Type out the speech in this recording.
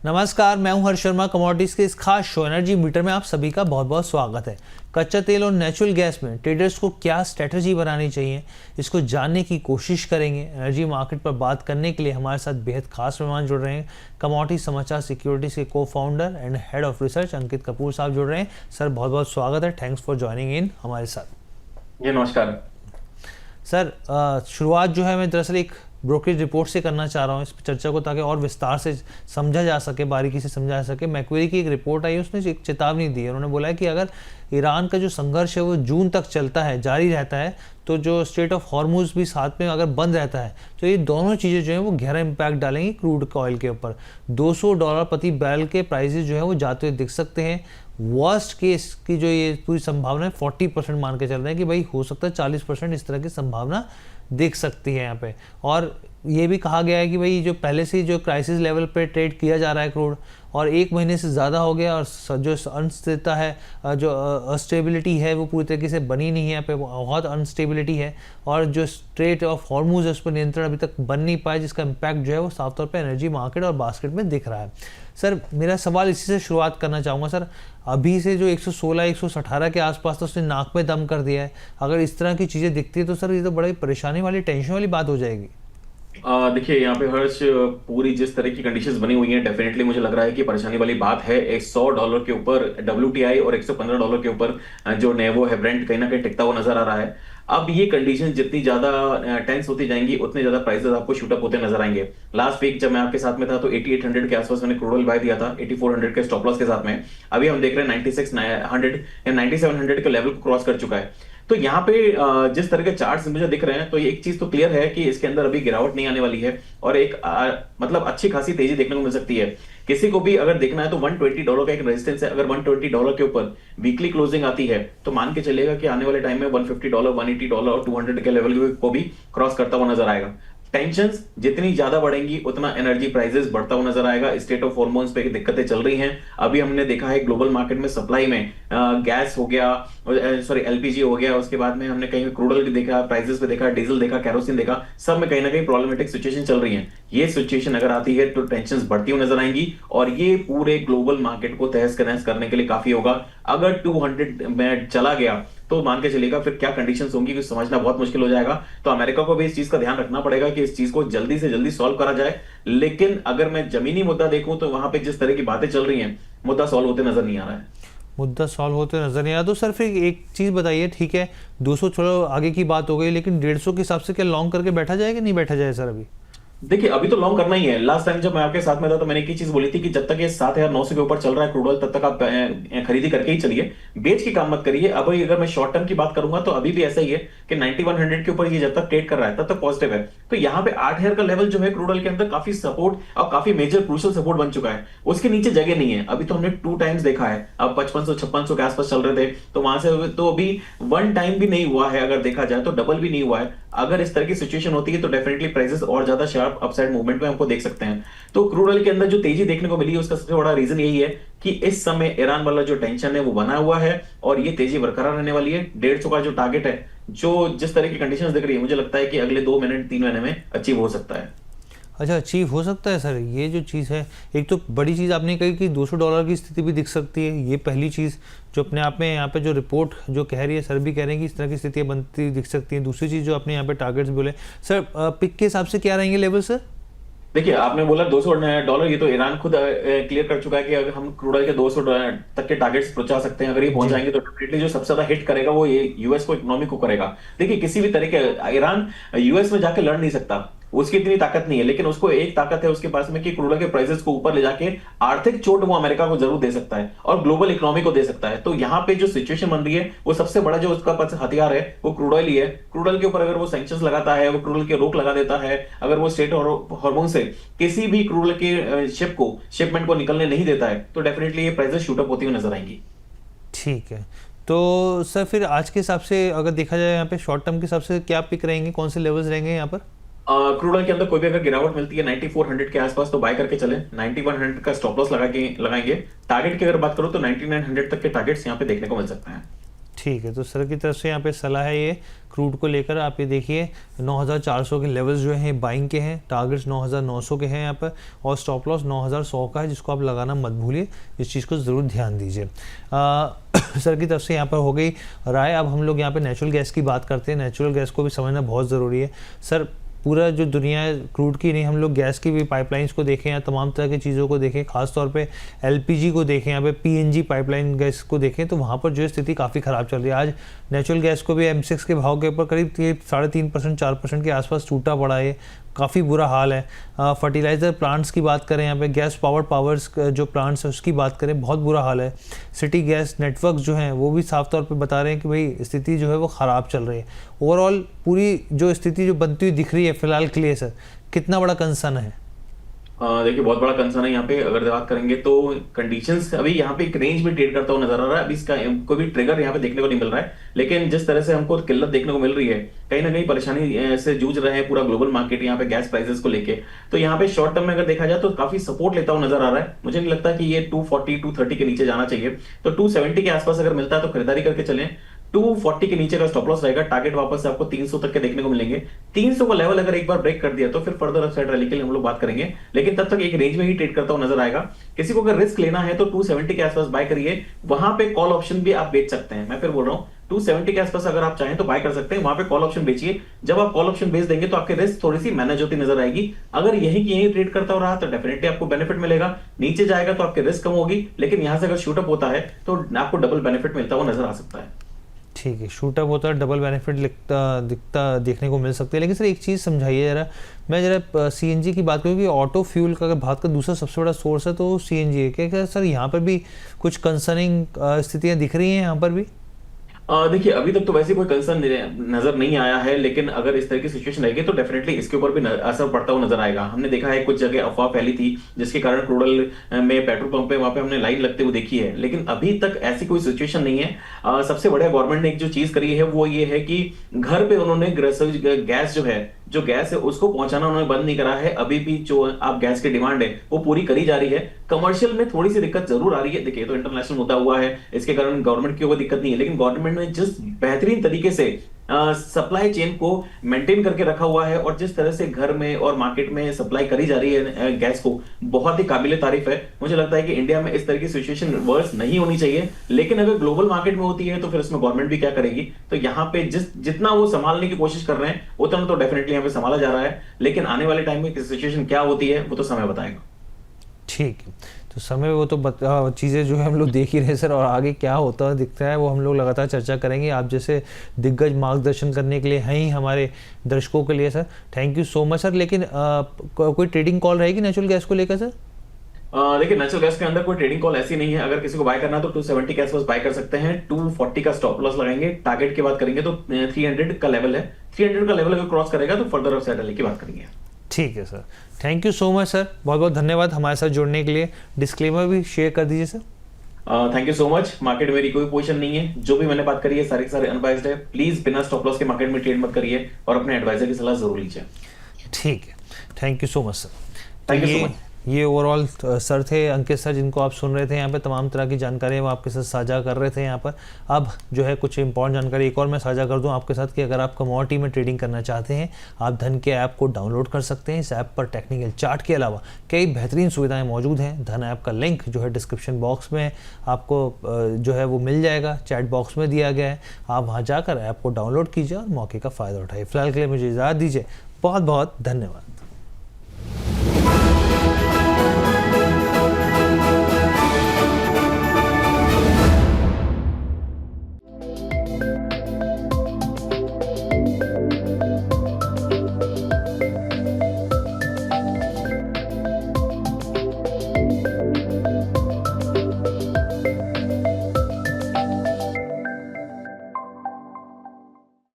नमस्कार, मैं हूं हर्ष शर्मा। कमोडिटीज के इस खास शो एनर्जी मीटर में आप सभी का बहुत बहुत स्वागत है। कच्चा तेल और नेचुरल गैस में ट्रेडर्स को क्या स्ट्रेटजी बनानी चाहिए, इसको जानने की कोशिश करेंगे। एनर्जी मार्केट पर बात करने के लिए हमारे साथ बेहद खास मेहमान जुड़ रहे हैं। कमोडिटी समाचार सिक्योरिटीज के को founder and head of research Ankit Kapoor साहब जुड़ रहे हैं। सर, बहुत बहुत स्वागत है। थैंक्स फॉर ज्वाइनिंग इन हमारे साथ। जी नमस्कार सर। शुरुआत जो है मैं दरअसल एक ब्रोकरेज रिपोर्ट से करना चाह रहा हूँ इस चर्चा को, ताकि और विस्तार से समझा जा सके, बारीकी से समझा जा सके। मैक्वेरी की एक रिपोर्ट आई है, उसने एक चेतावनी दी है। उन्होंने बोला है कि अगर ईरान का जो संघर्ष है वो जून तक चलता है, जारी रहता है, तो जो स्ट्रेट ऑफ हॉर्मुज भी साथ में अगर बंद रहता है, तो ये दोनों चीज़ें जो हैं वो गहरा इम्पैक्ट डालेंगी क्रूड ऑयल के ऊपर। $200 प्रति बैरल के प्राइसेस जो है वो जाते हुए दिख सकते हैं। वर्स्ट केस की जो ये पूरी संभावना है 40% मान के चल रहे हैं कि भाई हो सकता है 40% इस तरह की संभावना दिख सकती है यहाँ पे। और ये भी कहा गया है कि भाई जो पहले से जो क्राइसिस लेवल पे ट्रेड किया जा रहा है क्रूड, और 1 महीने से ज़्यादा हो गया, और जो अनिश्चितता है, जो अस्टेबिलिटी है वो पूरी तरीके से बनी नहीं है। यहाँ पे बहुत अनस्टेबिलिटी है, और जो स्ट्रेट ऑफ हॉर्मुज है उस पर नियंत्रण अभी तक बन नहीं पाया, जिसका इम्पैक्ट जो है वो साफ तौर पे एनर्जी मार्केट और बास्केट में दिख रहा है। सर, मेरा सवाल इसी से शुरुआत करना चाहूँगा। सर, अभी से जो 116-118 के आसपास तो उसने नाक में दम कर दिया है। अगर इस तरह की चीज़ें दिखती है तो सर ये तो बड़ी परेशानी वाली, टेंशन वाली बात हो जाएगी। देखिए यहाँ पे हर्ष, पूरी जिस तरह की कंडीशंस बनी हुई हैं, डेफिनेटली मुझे लग रहा है कि परेशानी वाली बात है। $100 के ऊपर WTI और $115 के ऊपर जो नेवो है ब्रेंट कहीं ना कहीं टिकता हुआ नजर आ रहा है। अब ये कंडीशन जितनी ज्यादा टेंस होती जाएंगी, उतने ज्यादा प्राइसेस आपको शूट अप होते नजर आएंगे। लास्ट वीक जब मैं आपके साथ में था तो 8800 के आसपास मैंने क्रूड ऑयल बाय दिया था 8400 के स्टॉप लॉस के साथ में। अभी हम देख रहे हैं 9600 या 9700 के लेवल को क्रॉस कर चुका है। तो यहाँ पे जिस तरह के चार्ट्स मुझे दिख रहे हैं, तो एक चीज तो क्लियर है कि इसके अंदर अभी गिरावट नहीं आने वाली है, और एक मतलब अच्छी खासी तेजी देखने को मिल सकती है। किसी को भी अगर देखना है तो $120 का एक रेजिस्टेंस है। अगर $120 के ऊपर वीकली क्लोजिंग आती है तो मान के चलेगा कि आने वाले टाइम में $150, $180 और $200 के लेवल को भी क्रॉस करता हुआ नजर आएगा। टेंशंस जितनी ज्यादा बढ़ेंगी उतना एनर्जी प्राइसेस बढ़ता हुआ नजर आएगा। स्टेट ऑफ हॉर्मोन्स पे दिक्कतें चल रही हैं। अभी हमने देखा है ग्लोबल मार्केट में सप्लाई में गैस हो गया, सॉरी LPG हो गया, उसके बाद में हमने कहीं क्रूड ऑयल देखा, प्राइसेस पे देखा, डीजल देखा, कैरोसिन देखा, सब में कहीं ना कहीं प्रॉब्लमेटिक सिचुएशन चल रही है। ये सिचुएशन अगर आती है तो टेंशन बढ़ती हुई नजर आएंगी, और ये पूरे ग्लोबल मार्केट को तहस नहस करने के लिए काफी होगा। अगर 200 में चला गया तो मान के चलेगा फिर क्या कंडीशंस होंगी कि समझना बहुत मुश्किल हो जाएगा। तो अमेरिका को भी इस चीज का ध्यान रखना पड़ेगा कि इस चीज को जल्दी से जल्दी सॉल्व करा जाए। लेकिन अगर मैं जमीनी मुद्दा देखूं तो वहां पे जिस तरह की बातें चल रही हैं, मुद्दा सॉल्व होते नजर नहीं आ रहा है। मुद्दा सॉल्व होते नजर नहीं आ रहा। तो सर फिर एक चीज़ बताइए, ठीक है 200 चलो आगे की बात हो गई, लेकिन 150 के हिसाब से क्या लॉन्ग करके बैठा जाए कि नहीं बैठा जाए सर? अभी देखिए अभी तो लॉन्ग करना ही है। लास्ट टाइम जब मैं आपके साथ में था तो मैंने एक ही चीज बोली थी कि जब तक ये 7,900 के ऊपर चल रहा है क्रूड ऑयल, तब तक आप खरीदी करके ही चलिए, बेच के काम मत करिए। अब अगर मैं शॉर्ट टर्म की बात करूंगा तो अभी भी ऐसा ही है कि 9100 के ऊपर ये जब तक ट्रेड कर रहा है तब तक पॉजिटिव है। तो यहाँ पे 8000 का लेवल जो है क्रूड ऑयल के अंदर काफी सपोर्ट और काफी मेजर क्रूशियल सपोर्ट बन चुका है। उसके नीचे जगह नहीं है। अभी तो हमने 2 टाइम्स देखा है, अब 5500-5600 के आसपास चल रहे थे, तो वहां से तो अभी 1 टाइम भी नहीं हुआ है। अगर देखा जाए तो डबल भी नहीं हुआ है। अगर इस तरह की सिचुएशन होती है तो डेफिनेटली प्राइसेस और ज्यादा शार्प अपसाइड मूवमेंट में हमको देख सकते हैं। तो क्रूड ऑयल के अंदर जो तेजी देखने को मिली है उसका सबसे बड़ा रीजन यही है कि इस समय ईरान वाला जो टेंशन है वो बना हुआ है, और ये तेजी बरकरार रहने वाली है। 150 का जो टारगेट है, जो जिस तरह की कंडीशंस दिख रही है, मुझे लगता है कि अगले 2 महीने 3 महीने में अचीव हो सकता है। अच्छा, अचीव हो सकता है सर। ये जो चीज़ है, एक तो बड़ी चीज़ आपने कही कि $200 की स्थिति भी दिख सकती है। ये पहली चीज़ जो अपने आप में यहाँ पे जो रिपोर्ट जो कह रही है, सर भी कह रहे हैं कि इस तरह की स्थितियाँ बनती दिख सकती हैं। दूसरी चीज़ जो आपने यहाँ पे टारगेट्स बोले सर, पिक के हिसाब से क्या रहेंगे लेवल सर? देखिए आपने बोला $200, ये तो ईरान खुद क्लियर कर चुका है कि अगर हम क्रूड ऑयल के $200 तक के टारगेट्स पहुंचा सकते हैं। अगर ये पहुंच जाएंगे तो डेफिनेटली जो सबसे ज्यादा हिट करेगा वो ये यूएस को, इकोनॉमी को करेगा। देखिए किसी भी तरीके ईरान यूएस में जाके लड़ नहीं सकता, उसकी इतनी ताकत नहीं है, लेकिन उसको एक ताकत है उसके पास में कि क्रूड ऑयल के प्राइसेस को ऊपर ले जाके आर्थिक चोट वो अमेरिका को जरूर दे सकता है और ग्लोबल इकोनॉमी को दे सकता है। तो यहाँ पे जो सिचुएशन बन रही है वो सबसे बड़ा जो उसका पास हथियार है वो क्रूड ऑयल ही है। क्रूड ऑयल के ऊपर अगर वो सैंक्शंस लगाता है, वो क्रूड ऑयल के रोक लगा देता है, अगर वो स्टेट हार्मोन से किसी भी क्रूड ऑयल के शिपमेंट को निकलने नहीं देता है, तो डेफिनेटली ये प्राइसेस शूट अप होती हुई नजर आएंगी। ठीक है, तो सर फिर आज के हिसाब से अगर देखा जाए यहाँ पे शॉर्ट टर्म के हिसाब से क्या पिक रहेंगे, कौन से लेवल्स रहेंगे यहाँ पर? क्रूड ऑयल के अंदर कोई भी अगर गिरावट मिलती है 9400 के आसपास तो बाय करके चले। 9100 का स्टॉप लॉस लगाएंगे। टारगेट की अगर बात करो तो 9900 तक के टारगेट्स यहाँ पे देखने को मिल सकते हैं। ठीक है, तो सर की तरफ से यहाँ पे सलाह है ये क्रूड को लेकर। आप ये देखिए 9400 के लेवल्स जो हैं बाइंग के हैं, टारगेट्स 9900 के हैं यहाँ पर, और स्टॉप लॉस 9100 का है, जिसको आप लगाना मत भूलिए। इस चीज़ को ज़रूर ध्यान दीजिए। सर की तरफ से यहाँ पर हो गई राय। अब हम लोग यहाँ पे नेचुरल गैस की बात करते हैं। नेचुरल गैस को भी समझना बहुत ज़रूरी है सर। पूरा जो दुनिया है क्रूड की नहीं, हम लोग गैस की भी पाइपलाइंस को देखें या तमाम तरह की चीज़ों को देखें, खासतौर पे एलपीजी को देखें, यहाँ पे पीएनजी पाइपलाइन गैस को देखें, तो वहाँ पर जो है स्थिति काफ़ी ख़राब चल रही है। आज नेचुरल गैस को भी M6 के भाव के ऊपर करीब 3.5% 4% के आसपास टूटा पड़ा है। काफ़ी बुरा हाल है। फर्टिलाइज़र प्लांट्स की बात करें, यहाँ पे गैस पावर्स जो प्लांट्स हैं उसकी बात करें, बहुत बुरा हाल है। सिटी गैस नेटवर्क जो हैं वो भी साफ तौर पे बता रहे हैं कि भाई स्थिति जो है वो ख़राब चल रही है। ओवरऑल पूरी जो स्थिति जो बनती हुई दिख रही है फिलहाल के लिए सर, कितना बड़ा कंसर्न है? देखिए बहुत बड़ा कंसर्न है यहाँ पे। अगर बात करेंगे तो कंडीशंस अभी यहाँ पे एक रेंज में ट्रेड करता हुआ नजर आ रहा है। अभी इसका कोई भी ट्रिगर यहाँ पे देखने को नहीं मिल रहा है, लेकिन जिस तरह से हमको किल्लत देखने को मिल रही है, कहीं ना कहीं परेशानी से जूझ रहे हैं पूरा ग्लोबल मार्केट यहाँ पे गैस प्राइसेस को लेके। तो यहाँ पे शॉर्ट टर्म में अगर देखा जाए तो काफी सपोर्ट लेता हुआ नजर आ रहा है। मुझे नहीं लगता कि ये 240 230 के नीचे जाना चाहिए। तो 270 के आसपास अगर मिलता है तो खरीदारी करके चलें। 240 के नीचे का स्टॉप लॉस रहेगा। टारगेट वापस से आपको 300 तक के देखने को मिलेंगे। 300 का लेवल अगर एक बार ब्रेक कर दिया तो फिर फर्दर अपसाइड रैली के लिए हम लोग बात करेंगे, लेकिन तब तक एक रेंज में ही ट्रेड करता हुआ नजर आएगा। किसी को अगर रिस्क लेना है तो 270 के आसपास बाय करिए। वहां पे कॉल ऑप्शन भी आप बेच सकते हैं। मैं फिर बोल रहा हूं 270 के आसपास अगर आप चाहें तो बाय कर सकते हैं, वहां पे कॉल ऑप्शन बेचिए। जब आप कॉल ऑप्शन बेच देंगे तो आपके रिस्क थोड़ी सी मैनेज होती नजर आएगी। अगर यही की यही ट्रेड करता हो रहा तो डेफिनेटली आपको बेनिफिट मिलेगा। नीचे जाएगा तो आपके रिस्क कम होगी, लेकिन यहां से अगर शूटअप होता है तो आपको डबल बेनिफिट मिलता हुआ नजर आ सकता है। ठीक है, शूटअप होता है, डबल बेनिफिट दिखता देखने को मिल सकती है। लेकिन सर एक चीज़ समझाइए ज़रा, मैं ज़रा सीएनजी की बात करूँ कि ऑटो फ्यूल का अगर भारत का दूसरा सबसे बड़ा सोर्स है तो सीएनजी है। क्या सर यहाँ पर भी कुछ कंसर्निंग स्थितियाँ दिख रही हैं यहाँ पर भी? देखिए अभी तक तो वैसे कोई कंसर्न नजर नहीं आया है, लेकिन अगर इस तरह की सिचुएशन रहेगी तो डेफिनेटली इसके ऊपर भी असर पड़ता हुआ नजर आएगा। हमने देखा है कुछ जगह अफवाह फैली थी जिसके कारण क्रूड ऑयल में पेट्रोल पंप पे वहां पे हमने लाइन लगते हुए देखी है, लेकिन अभी तक ऐसी कोई सिचुएशन नहीं है। सबसे बढ़िया गवर्नमेंट ने एक जो चीज करी है वो ये है कि घर पे उन्होंने गैस है उसको पहुंचाना उन्होंने बंद नहीं करा है। अभी भी जो आप गैस की डिमांड है वो पूरी करी जा रही है। कमर्शियल में थोड़ी सी दिक्कत जरूर आ रही है। देखिए तो इंटरनेशनल मुद्दा हुआ है, इसके कारण गवर्नमेंट की कोई दिक्कत नहीं है, लेकिन गवर्नमेंट ने जिस बेहतरीन तरीके से सप्लाई चेन को मेंटेन करके रखा हुआ है और जिस तरह से घर में और मार्केट में सप्लाई करी जा रही है गैस को, बहुत ही काबिले तारीफ है। मुझे लगता है कि इंडिया में इस तरह की सिचुएशन रिवर्स नहीं होनी चाहिए, लेकिन अगर ग्लोबल मार्केट में होती है तो फिर उसमें गवर्नमेंट भी क्या करेगी। तो यहाँ पे जितना वो संभालने की कोशिश कर रहे हैं उतना तो डेफिनेटली यहाँ पे संभाला जा रहा है, लेकिन आने वाले टाइम में सिचुएशन क्या होती है वो तो समय बताएगा। ठीक है, तो समय वो तो चीज़ें जो है हम लोग देख ही रहे सर, और आगे क्या होता दिखता है वो हम लोग लगातार चर्चा करेंगे। आप जैसे दिग्गज मार्गदर्शन करने के लिए हैं ही हमारे दर्शकों के लिए sir. Thank you so much sir. लेकिन कोई ट्रेडिंग कॉल रहेगी नेचुरल गैस को लेकर सर? देखिए नेचुरल गैस के अंदर कोई ट्रेडिंग कॉल ऐसी नहीं है। अगर किसी को बाय करना है तो 270 के आसपास बाय कर सकते हैं। 240 का स्टॉप लॉस लगाएंगे। टारगेट की बात करेंगे तो 300 का लेवल है। 300 का लेवल अगर क्रॉस करेगा तो फर्दर अपसाइड रैली की बात करेंगे। ठीक है sir, thank you so much sir, बहुत बहुत धन्यवाद हमारे साथ जुड़ने के लिए। डिस्क्लेमर भी शेयर कर दीजिए sir. Thank you so much. Market मेरी कोई पोजीशन नहीं है, जो भी मैंने बात करी है सारे के सारे अनबाइस्ड है। प्लीज बिना स्टॉप लॉस के मार्केट में ट्रेड मत करिए और अपने एडवाइजर की सलाह जरूर लीजिए। ठीक है, thank you so much sir. Thank you so much. ये ओवरऑल सर थे, अंकित सर, जिनको आप सुन रहे थे यहाँ पे। तमाम तरह की जानकारी वो आपके साथ साझा कर रहे थे यहाँ पर। अब जो है कुछ इंपॉर्टेंट जानकारी एक और मैं साझा कर दूँ आपके साथ कि अगर आप कमोडिटी में ट्रेडिंग करना चाहते हैं, आप धन के ऐप को डाउनलोड कर सकते हैं। इस ऐप पर टेक्निकल चार्ट के अलावा कई बेहतरीन सुविधाएं मौजूद हैं। धन ऐप का लिंक जो है डिस्क्रिप्शन बॉक्स में आपको जो है वो मिल जाएगा, चैट बॉक्स में दिया गया है। आप वहाँ जाकर ऐप को डाउनलोड कीजिए और मौके का फ़ायदा उठाइए। फिलहाल के लिए मुझे इजाज़त दीजिए, बहुत बहुत धन्यवाद।